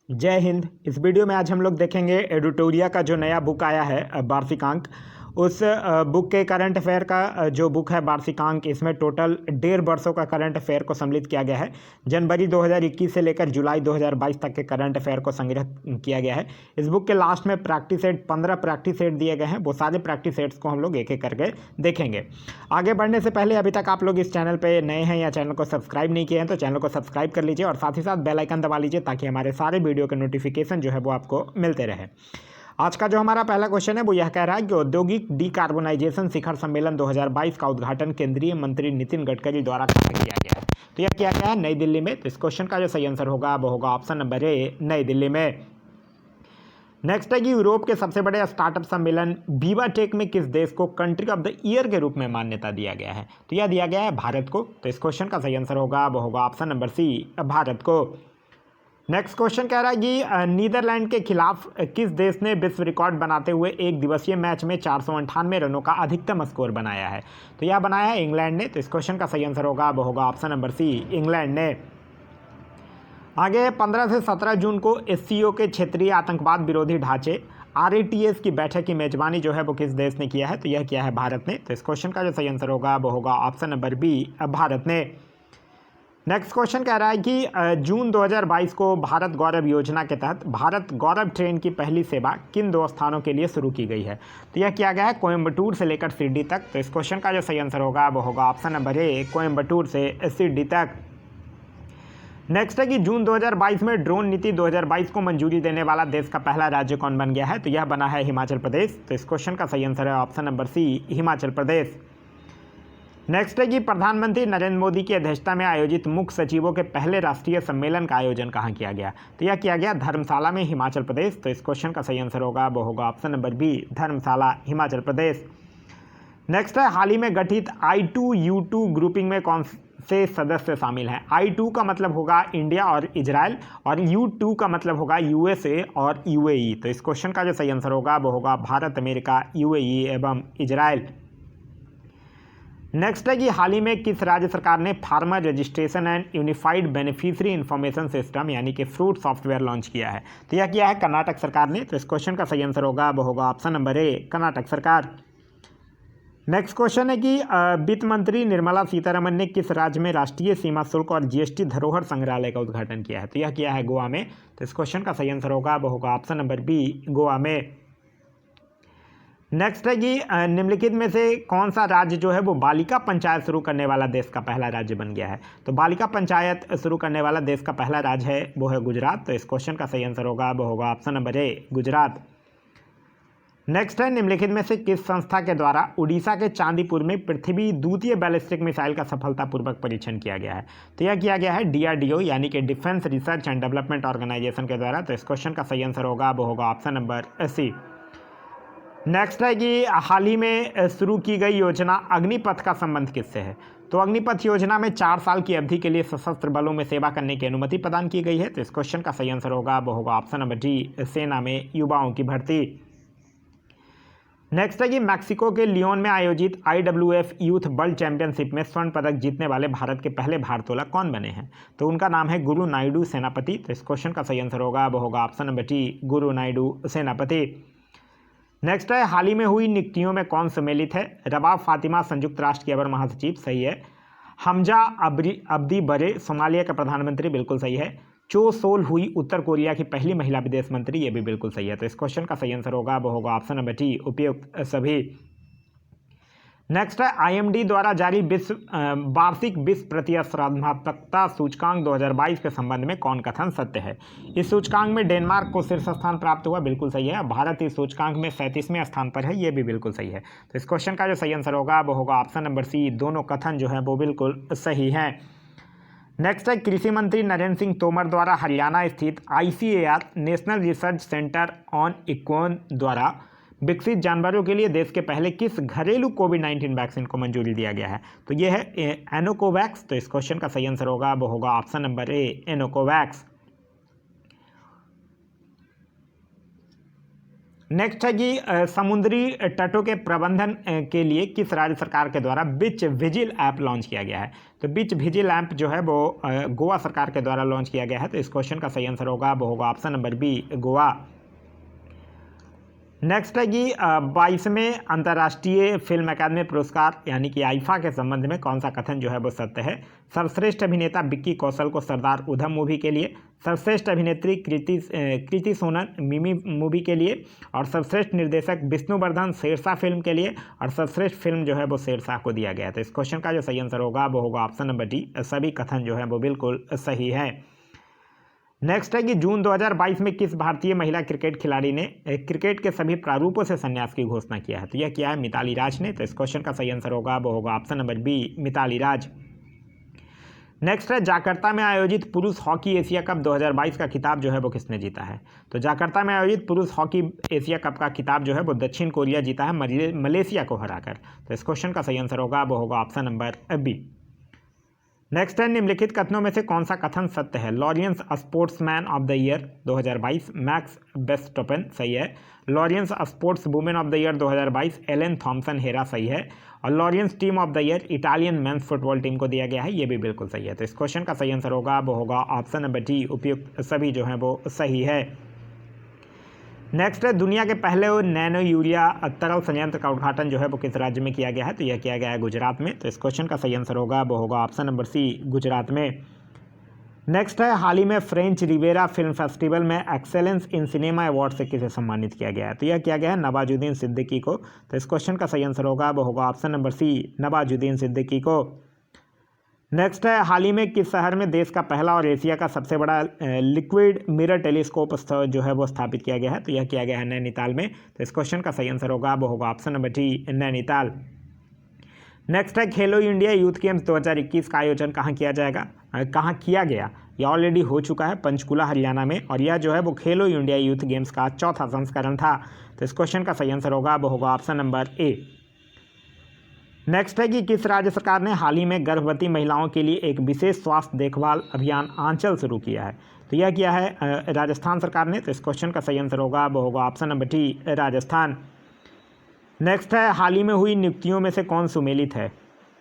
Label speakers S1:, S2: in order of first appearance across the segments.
S1: जय हिंद। इस वीडियो में आज हम लोग देखेंगे एडिटोरिया का जो नया बुक आया है वार्षिकांक, उस बुक के करंट अफेयर का जो बुक है वार्षिकांक, इसमें टोटल 1.5 वर्षों का करंट अफेयर को सम्मिलित किया गया है। जनवरी 2021 से लेकर जुलाई 2022 तक के करंट अफेयर को संग्रह किया गया है। इस बुक के लास्ट में प्रैक्टिस सेट 15 प्रैक्टिस सेट दिए गए हैं। वो सारे प्रैक्टिस सेट्स को हम लोग एक एक करके देखेंगे। आगे बढ़ने से पहले अभी तक आप लोग इस चैनल पर नए हैं या चैनल को सब्सक्राइब नहीं किए हैं तो चैनल को सब्सक्राइब कर लीजिए और साथ ही साथ बेल आइकन दबा लीजिए ताकि हमारे सारे वीडियो के नोटिफिकेशन जो है वो आपको मिलते रहे। आज का जो हमारा पहला क्वेश्चन है वो यह कह रहा है कि औद्योगिक डीकार्बोनाइजेशन शिखर सम्मेलन 2022 का उद्घाटन केंद्रीय मंत्री नितिन गडकरी द्वारा कहाँ किया गया है? तो यह किया गया है नई दिल्ली में। तो इस क्वेश्चन का जो सही आंसर होगा वो होगा ऑप्शन नंबर ए, नई दिल्ली में। नेक्स्ट है कि यूरोप के सबसे बड़े स्टार्टअप सम्मेलन विवा टेक में किस देश को कंट्री ऑफ द ईयर के रूप में मान्यता दिया गया है? तो यह दिया गया है भारत को। तो इस क्वेश्चन का सही आंसर होगा वो होगा ऑप्शन नंबर सी, भारत को। नेक्स्ट क्वेश्चन कह रहा है कि नीदरलैंड के खिलाफ किस देश ने विश्व रिकॉर्ड बनाते हुए एक दिवसीय मैच में 498 रनों का अधिकतम स्कोर बनाया है? तो यह बनाया है इंग्लैंड ने। तो इस क्वेश्चन का सही आंसर होगा वो होगा ऑप्शन नंबर सी, इंग्लैंड ने। आगे 15 से 17 जून को एससीओ के क्षेत्रीय आतंकवाद विरोधी ढांचे RATS की बैठक की मेजबानी जो है वो किस देश ने किया है? तो यह किया है भारत ने। तो इस क्वेश्चन का जो सही आंसर होगा वो होगा ऑप्शन नंबर बी, भारत ने। नेक्स्ट क्वेश्चन कह रहा है कि जून 2022 को भारत गौरव योजना के तहत भारत गौरव ट्रेन की पहली सेवा किन 2 स्थानों के लिए शुरू की गई है? तो यह किया गया है कोयम्बटूर से लेकर शिरडी तक। तो इस क्वेश्चन का जो सही आंसर होगा वो होगा ऑप्शन नंबर ए, कोयम्बटूर से शिरडी तक। नेक्स्ट है कि जून 2022 में ड्रोन नीति 2022 को मंजूरी देने वाला देश का पहला राज्य कौन बन गया है? तो यह बना है हिमाचल प्रदेश। तो इस क्वेश्चन का सही आंसर है ऑप्शन नंबर सी, हिमाचल प्रदेश। नेक्स्ट है कि प्रधानमंत्री नरेंद्र मोदी की अध्यक्षता में आयोजित मुख्य सचिवों के पहले राष्ट्रीय सम्मेलन का आयोजन कहाँ किया गया? तो यह किया गया धर्मशाला में, हिमाचल प्रदेश। तो इस क्वेश्चन का सही आंसर होगा वो होगा ऑप्शन नंबर बी, धर्मशाला, हिमाचल प्रदेश। नेक्स्ट है हाल ही में गठित I2U2 ग्रुपिंग में कौन से सदस्य शामिल हैं? I2 का मतलब होगा इंडिया और इजराइल और U2 का मतलब होगा USA और UAE। तो इस क्वेश्चन का जो सही आंसर होगा वो होगा भारत, अमेरिका, UAE एवं इजराइल। नेक्स्ट है कि हाल ही में किस राज्य सरकार ने farmer registration and unified beneficiary information system यानी कि फ्रूट सॉफ्टवेयर लॉन्च किया है? तो यह किया है कर्नाटक सरकार ने। तो इस क्वेश्चन का सही आंसर होगा वो होगा ऑप्शन नंबर ए, कर्नाटक सरकार। नेक्स्ट क्वेश्चन है कि वित्त मंत्री निर्मला सीतारमन ने किस राज्य में राष्ट्रीय सीमा शुल्क और GST धरोहर संग्रहालय का उद्घाटन किया है? तो यह किया है गोवा में। तो इस क्वेश्चन का सही आंसर होगा वो होगा ऑप्शन नंबर बी, गोवा में। नेक्स्ट है कि निम्नलिखित में से कौन सा राज्य जो है वो बालिका पंचायत शुरू करने वाला देश का पहला राज्य बन गया है? तो बालिका पंचायत शुरू करने वाला देश का पहला राज्य है वो है गुजरात। तो इस क्वेश्चन का सही आंसर होगा वो होगा option number A, Gujarat. Next है निम्नलिखित में से किस संस्था के द्वारा उड़ीसा के चांदीपुर में पृथ्वी द्वितीय बैलिस्टिक मिसाइल का सफलतापूर्वक परीक्षण किया गया है? तो यह किया गया है DRDO यानी कि defence research and development organisation के द्वारा। तो इस क्वेश्चन का सही आंसर होगा वो होगा ऑप्शन नंबर सी। नेक्स्ट है कि हाल ही में शुरू की गई योजना अग्निपथ का संबंध किससे है? तो अग्निपथ योजना में 4 साल की अवधि के लिए सशस्त्र बलों में सेवा करने की अनुमति प्रदान की गई है। तो इस क्वेश्चन का सही आंसर होगा वो होगा ऑप्शन नंबर डी, सेना में युवाओं की भर्ती। नेक्स्ट है कि मैक्सिको के लियोन में आयोजित IWF यूथ वर्ल्ड चैंपियनशिप में स्वर्ण पदक जीतने वाले भारत के पहले भारोत्तोलक कौन बने हैं? तो उनका नाम है गुरु नायडू सेनापति। तो इस क्वेश्चन का सही आंसर होगा वो होगा ऑप्शन नंबर टी, गुरु नायडू सेनापति। नेक्स्ट है हाल ही में हुई नियुक्तियों में कौन सम्मिलित है? रबाब फातिमा संयुक्त राष्ट्र की अवर महासचिव, सही है। हमजा अब्दी बरे सोमालिया का प्रधानमंत्री, बिल्कुल सही है। चो सोल हुई उत्तर कोरिया की पहली महिला विदेश मंत्री, ये भी बिल्कुल सही है। तो इस क्वेश्चन का सही आंसर होगा वो होगा ऑप्शन नंबर टी, उपयुक्त सभी। नेक्स्ट है IMD द्वारा जारी वार्षिक विश्व प्रतिस्पर्धात्मकता सूचकांक 2022 के संबंध में कौन कथन सत्य है? इस सूचकांक में डेनमार्क को शीर्ष स्थान प्राप्त हुआ, बिल्कुल सही है। भारत इस सूचकांक में 37वें स्थान पर है, ये भी बिल्कुल सही है। तो इस क्वेश्चन का जो सही आंसर होगा वो होगा ऑप्शन नंबर सी, दोनों कथन जो है वो बिल्कुल सही हैं। नेक्स्ट है कृषि मंत्री नरेंद्र सिंह तोमर द्वारा हरियाणा स्थित ICAR national research centre on equine द्वारा विकसित जानवरों के लिए देश के पहले किस घरेलू कोविड-19 वैक्सीन को मंजूरी दिया गया है? तो यह है एनोकोवैक्स। तो इस क्वेश्चन का सही आंसर होगा वो होगा ऑप्शन नंबर ए, एनोकोवैक्स। नेक्स्ट है कि समुद्री तटों के प्रबंधन के लिए किस राज्य सरकार के द्वारा बीच विजिल ऐप लॉन्च किया गया है। तो बीच विजिल ऐप जो है वो गोवा सरकार के द्वारा लॉन्च किया गया है। तो इस क्वेश्चन का सही आंसर होगा वो होगा option number B, Goa. Next है कि 22वें अंतर्राष्ट्रीय फिल्म अकादमी पुरस्कार यानी कि आईफा के संबंध में कौन सा कथन जो है वो सत्य है। सर्वश्रेष्ठ अभिनेता विक्की कौशल को सरदार उधम मूवी के लिए, सर्वश्रेष्ठ अभिनेत्री कृति सोनन मिमी मूवी के लिए, और सर्वश्रेष्ठ निर्देशक विष्णुवर्धन शेरशाह फिल्म के लिए, और सर्वश्रेष्ठ फिल्म जो है वो शेरशाह को दिया गया। तो इस क्वेश्चन का जो सही आंसर होगा वो होगा ऑप्शन नंबर डी, सभी कथन जो है वो बिल्कुल सही है। नेक्स्ट है कि जून 2022 में किस भारतीय महिला क्रिकेट खिलाड़ी ने क्रिकेट के सभी प्रारूपों से संन्यास की घोषणा किया है। तो यह किया है मिताली राज ने। तो इस क्वेश्चन का सही आंसर होगा वो होगा ऑप्शन नंबर बी, मिताली राज। नेक्स्ट है जाकार्ता में आयोजित पुरुष हॉकी एशिया कप 2022 का खिताब जो है वो किसने जीता है। तो जाकार्ता में आयोजित पुरुष हॉकी एशिया कप का खिताब जो है वो दक्षिण कोरिया जीता है मलेशिया को हराकर। तो इस क्वेश्चन का सही आंसर होगा वो होगा ऑप्शन नंबर बी। नेक्स्ट है निम्नलिखित कथनों में से कौन सा कथन सत्य है। Laureus sportsman of the year 2022 Max Verstappen सही है। Laureus sports women of the year 2022 Elaine Thompson Herah सही है। और Laureus team of the year Italian men's football team को दिया गया है, ये भी बिल्कुल सही है। तो इस क्वेश्चन का सही आंसर होगा वो होगा ऑप्शन नंबर डी, उपयुक्त सभी जो है वो सही है। नेक्स्ट है दुनिया के पहले नैनो यूरिया तरल संयंत्र का उद्घाटन जो है वो किस राज्य में किया गया है। तो यह किया गया है गुजरात में। तो इस क्वेश्चन का सही आंसर होगा वो होगा ऑप्शन नंबर सी, गुजरात में। नेक्स्ट है हाल ही में फ्रेंच रिवेरा फिल्म फेस्टिवल में एक्सेलेंस इन सिनेमा अवार्ड से किसे सम्मानित किया गया है। तो यह किया गया है नवाजुद्दीन सिद्दीकी को। तो इस क्वेश्चन का सही आंसर होगा वो होगा option number C, Nawazuddin Siddiqui को। नेक्स्ट है हाल ही में किस शहर में देश का पहला और एशिया का सबसे बड़ा लिक्विड मिरर टेलीस्कोप जो है वो स्थापित किया गया है। तो यह किया गया है नैनीताल में। तो इस क्वेश्चन का सही आंसर होगा वो होगा option number D, Nainital. Next है खेलो इंडिया यूथ गेम्स 2021 का आयोजन कहाँ किया जाएगा, कहाँ किया गया। यह ऑलरेडी हो चुका है पंचकुला हरियाणा में, और यह जो है वो खेलो इंडिया यूथ गेम्स का चौथा संस्करण था। तो इस क्वेश्चन का सही आंसर होगा वो होगा ऑप्शन नंबर ए। नेक्स्ट है कि किस राज्य सरकार ने हाल ही में गर्भवती महिलाओं के लिए एक विशेष स्वास्थ्य देखभाल अभियान आंचल शुरू किया है। तो यह किया है राजस्थान सरकार ने। तो इस क्वेश्चन का सही आंसर होगा वो होगा option number D, Rajasthan. Next है हाल ही में हुई नियुक्तियों में से कौन सुमेलित है।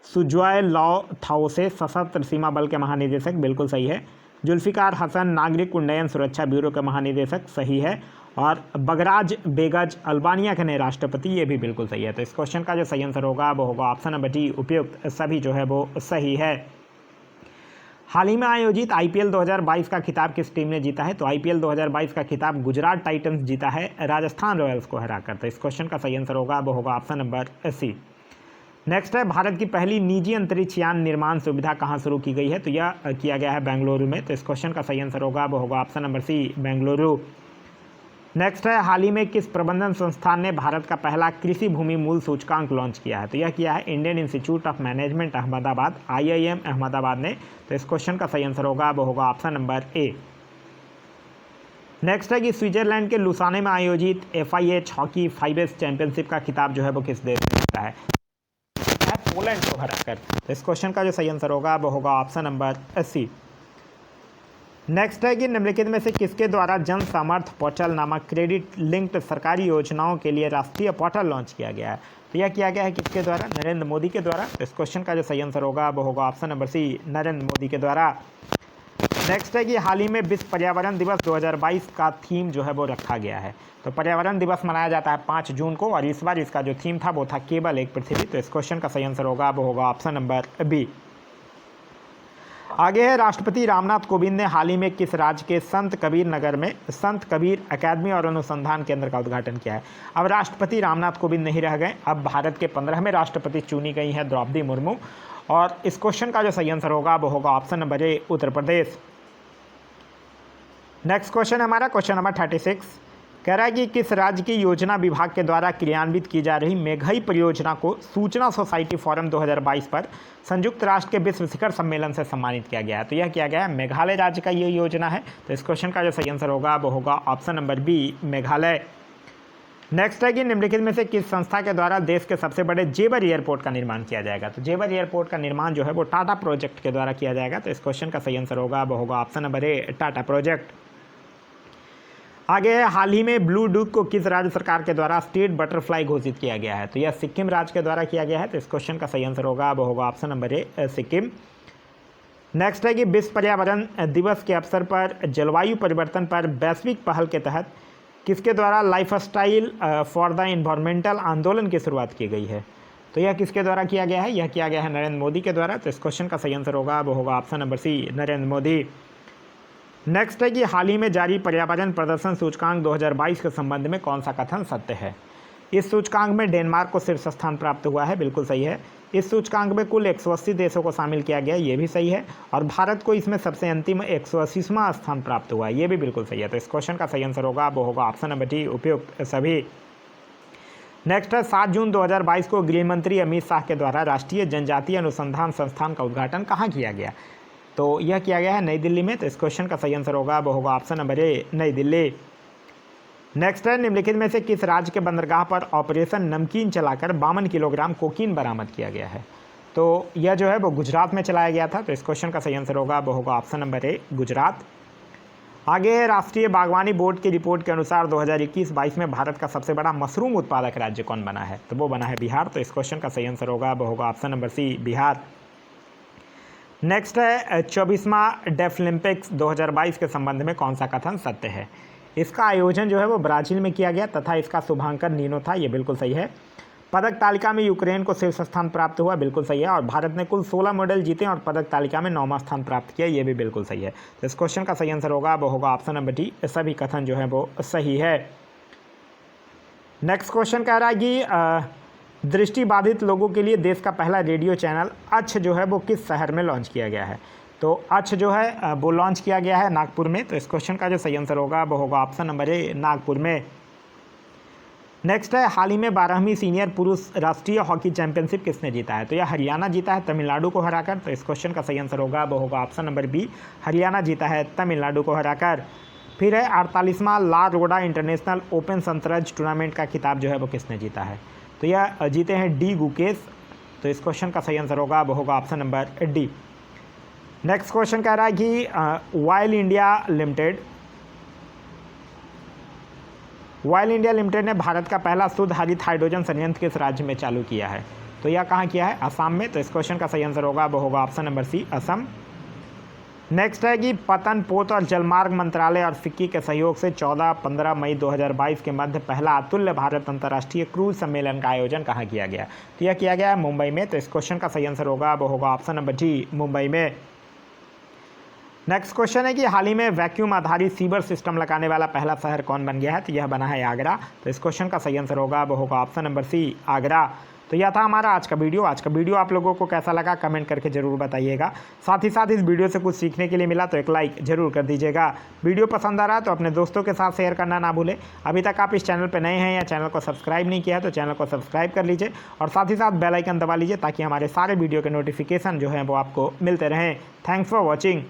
S1: सुजॉय लॉ थाओसे सशस्त्र सीमा बल के महानिदेशक, बिल्कुल सही है। जुल्फिकार हसन नागरिक उन्नयन सुरक्षा ब्यूरो के महानिदेशक, सही है। और बगराज बेगज अल्बानिया के नए राष्ट्रपति, ये भी बिल्कुल सही है। तो इस क्वेश्चन का जो सही आंसर होगा वो होगा ऑप्शन नंबर डी, उपयुक्त सभी जो है वो सही है। हाल ही में आयोजित आईपीएल 2022 का खिताब किस टीम ने जीता है। तो आईपीएल 2022 का खिताब गुजरात टाइटंस जीता है राजस्थान रॉयल्स को हराकर। तो इस क्वेश्चन का सही आंसर होगा वो होगा ऑप्शन नंबर सी। नेक्स्ट है भारत की पहली निजी अंतरिक्ष यान निर्माण सुविधा कहाँ शुरू की गई है। तो यह किया गया है बेंगलुरु में। तो इस क्वेश्चन का सही आंसर होगा वो होगा option number C, Bengaluru. Next है हाल ही में किस प्रबंधन संस्थान ने भारत का पहला कृषि भूमि मूल सूचकांक लॉन्च किया है। तो यह किया है Indian institute of management Ahmedabad, IIM Ahmedabad ने। तो इस क्वेश्चन का सही आंसर होगा वो होगा ऑप्शन नंबर ए। नेक्स्ट है कि स्विट्जरलैंड के लुसाने में आयोजित FIH हॉकी 5S चैंपियनशिप का खिताब जो है वो किस देश ने जीता है, पोलैंड को हराकर। तो इस क्वेश्चन का जो सही आंसर होगा वो होगा ऑप्शन नंबर सी। नेक्स्ट है कि निम्नलिखित में से किसके द्वारा जन सामर्थ्य पोर्टल नामक क्रेडिट लिंक्ड सरकारी योजनाओं के लिए राष्ट्रीय पोर्टल लॉन्च किया गया है। तो यह किया गया है किसके द्वारा, नरेंद्र मोदी के द्वारा। तो इस क्वेश्चन का जो सही आंसर होगा वो होगा option number C, Narendra Modi के द्वारा। नेक्स्ट है कि हाल ही में विश्व पर्यावरण दिवस 2022 का थीम जो है वो रखा गया है। तो पर्यावरण दिवस मनाया जाता है 5 जून को, और इस बार इसका जो थीम था वो था केवल एक पृथ्वी। तो इस क्वेश्चन का सही आंसर होगा वो होगा ऑप्शन नंबर बी। आगे है राष्ट्रपति रामनाथ कोविंद ने हाल ही में किस राज्य के संत कबीर नगर में संत कबीर अकादमी और अनुसंधान केंद्र का उद्घाटन किया है। अब राष्ट्रपति रामनाथ कोविंद नहीं रह गए, अब भारत के 15वें राष्ट्रपति चुनी गई हैं द्रौपदी मुर्मू। और इस क्वेश्चन का जो सही आंसर होगा वो होगा option number A, Uttar Pradesh. Next question हमारा क्वेश्चन नंबर 36 कह रहा है कि किस राज्य की योजना विभाग के द्वारा क्रियान्वित की जा रही मेघई परियोजना को सूचना सोसाइटी फोरम 2022 पर संयुक्त राष्ट्र के विश्व शिखर सम्मेलन से सम्मानित किया गया है। तो यह किया गया है मेघालय राज्य का ये योजना है। तो इस क्वेश्चन का जो सही आंसर होगा वो होगा option number B, Meghalaya. Next है कि निम्नलिखित में से किस संस्था के द्वारा देश के सबसे बड़े जेवर एयरपोर्ट का निर्माण किया जाएगा। तो जेवर एयरपोर्ट का निर्माण जो है वो टाटा प्रोजेक्ट के द्वारा किया जाएगा। तो इस क्वेश्चन का सही आंसर होगा वो होगा option number A, Tata project. आगे है, हाल ही में ब्लू डुक को किस राज्य सरकार के द्वारा स्टेट बटरफ्लाई घोषित किया गया है? तो यह सिक्किम राज्य के द्वारा किया गया है। तो इस क्वेश्चन का सही आंसर होगा वो होगा option number A Sikkim. Next है कि विश्व पर्यावरण दिवस के अवसर पर जलवायु परिवर्तन पर वैश्विक पहल के तहत किसके द्वारा लाइफस्टाइल फॉर द इन्वायरमेंटल आंदोलन की शुरुआत की गई है? तो यह किसके द्वारा किया गया है? यह किया गया है नरेंद्र मोदी के द्वारा। तो इस क्वेश्चन का सही आंसर होगा वो होगा option number C Narendra Modi. Next है कि हाल ही में जारी पर्यावरण प्रदर्शन सूचकांक 2022 के संबंध में कौन सा कथन सत्य है? इस सूचकांक में डेनमार्क को शीर्ष स्थान प्राप्त हुआ है, बिल्कुल सही है। इस सूचकांक में कुल 180 देशों को शामिल किया गया, ये भी सही है। और भारत को इसमें सबसे अंतिम 180वां स्थान प्राप्त हुआ है, ये भी बिल्कुल सही है। तो इस क्वेश्चन का सही आंसर होगा वो होगा ऑप्शन नंबर डी उपयुक्त सभी। नेक्स्ट है 7 जून 2022 को गृह मंत्री अमित शाह के द्वारा राष्ट्रीय जनजातीय अनुसंधान संस्थान का उद्घाटन कहाँ किया गया? तो यह किया गया है नई दिल्ली में। तो इस क्वेश्चन का सही आंसर होगा वो होगा ऑप्शन नंबर ए नई दिल्ली। नेक्स्ट है, निम्नलिखित में से किस राज्य के बंदरगाह पर ऑपरेशन नमकीन चलाकर 52 किलोग्राम कोकीन बरामद किया गया है? तो यह जो है वो गुजरात में चलाया गया था। तो इस क्वेश्चन का सही आंसर होगा वो होगा ऑप्शन नंबर ए गुजरात। आगे है, राष्ट्रीय बागवानी बोर्ड की रिपोर्ट के अनुसार 2021-22 में भारत का सबसे बड़ा मशरूम उत्पादक राज्य कौन बना है? तो वो बना है बिहार। तो इस क्वेश्चन का सही आंसर होगा वो होगा option number C Bihar. Next है 24वां डेफलिम्पिक्स 2022 के संबंध में कौन सा कथन सत्य है? इसका आयोजन जो है वो ब्राजील में किया गया तथा इसका शुभांकर नीनो था, ये बिल्कुल सही है। पदक तालिका में यूक्रेन को शीर्ष स्थान प्राप्त हुआ, बिल्कुल सही है। और भारत ने कुल 16 मेडल जीते और पदक तालिका में 9वां स्थान प्राप्त किया, ये भी बिल्कुल सही है। तो इस क्वेश्चन का सही आंसर होगा वो होगा ऑप्शन नंबर डी सभी कथन जो है वो सही है। नेक्स्ट क्वेश्चन कह रहा है कि दृष्टिबाधित लोगों के लिए देश का पहला रेडियो चैनल अच्छ जो है वो किस शहर में लॉन्च किया गया है? तो अच्छ जो है वो लॉन्च किया गया है नागपुर में। तो इस क्वेश्चन का जो सही आंसर होगा वो होगा ऑप्शन नंबर ए नागपुर में। नेक्स्ट है, हाल ही में 12वीं सीनियर पुरुष राष्ट्रीय हॉकी चैंपियनशिप किसने जीता है? तो यह हरियाणा जीता है तमिलनाडु को हराकर। तो इस क्वेश्चन का सही आंसर होगा वो होगा ऑप्शन नंबर बी हरियाणा जीता है तमिलनाडु को हराकर। फिर है 48वां ला रोडा इंटरनेशनल ओपन शतरंज टूर्नामेंट का खिताब जो है वो किसने जीता है? तो यह जीते हैं डी गुकेश। तो इस क्वेश्चन का सही आंसर होगा वो होगा option number D. Next question कह रहा है कि वाइल इंडिया लिमिटेड ने भारत का पहला शुद्ध हरित हाइड्रोजन संयंत्र किस राज्य में चालू किया है? तो यह कहाँ किया है? असम में। तो इस क्वेश्चन का सही आंसर होगा वो होगा option number C Assam. Next है कि पतन पोत और जलमार्ग मंत्रालय और फिक्की के सहयोग से 14-15 मई 2022 के मध्य पहला अतुल्य भारत अंतर्राष्ट्रीय क्रूज सम्मेलन का आयोजन कहाँ किया गया? तो यह किया गया है मुंबई में। तो इस क्वेश्चन का सही आंसर होगा वो होगा ऑप्शन नंबर डी मुंबई में। नेक्स्ट क्वेश्चन है कि हाल ही में वैक्यूम आधारित सीवर सिस्टम लगाने वाला पहला शहर कौन बन गया है? तो यह बना है आगरा। तो इस क्वेश्चन का सही आंसर होगा वो होगा ऑप्शन नंबर सी आगरा। तो यह था हमारा आज का वीडियो आप लोगों को कैसा लगा कमेंट करके ज़रूर बताइएगा। साथ ही साथ इस वीडियो से कुछ सीखने के लिए मिला तो एक लाइक ज़रूर कर दीजिएगा। वीडियो पसंद आ रहा है तो अपने दोस्तों के साथ शेयर करना ना भूलें। अभी तक आप इस चैनल पर नए हैं या चैनल को सब्सक्राइब नहीं किया है तो चैनल को सब्सक्राइब कर लीजिए और साथ ही साथ बेल आइकन दबा लीजिए ताकि हमारे सारे वीडियो के नोटिफिकेशन जो हैं वो आपको मिलते रहें। Thanks for watching.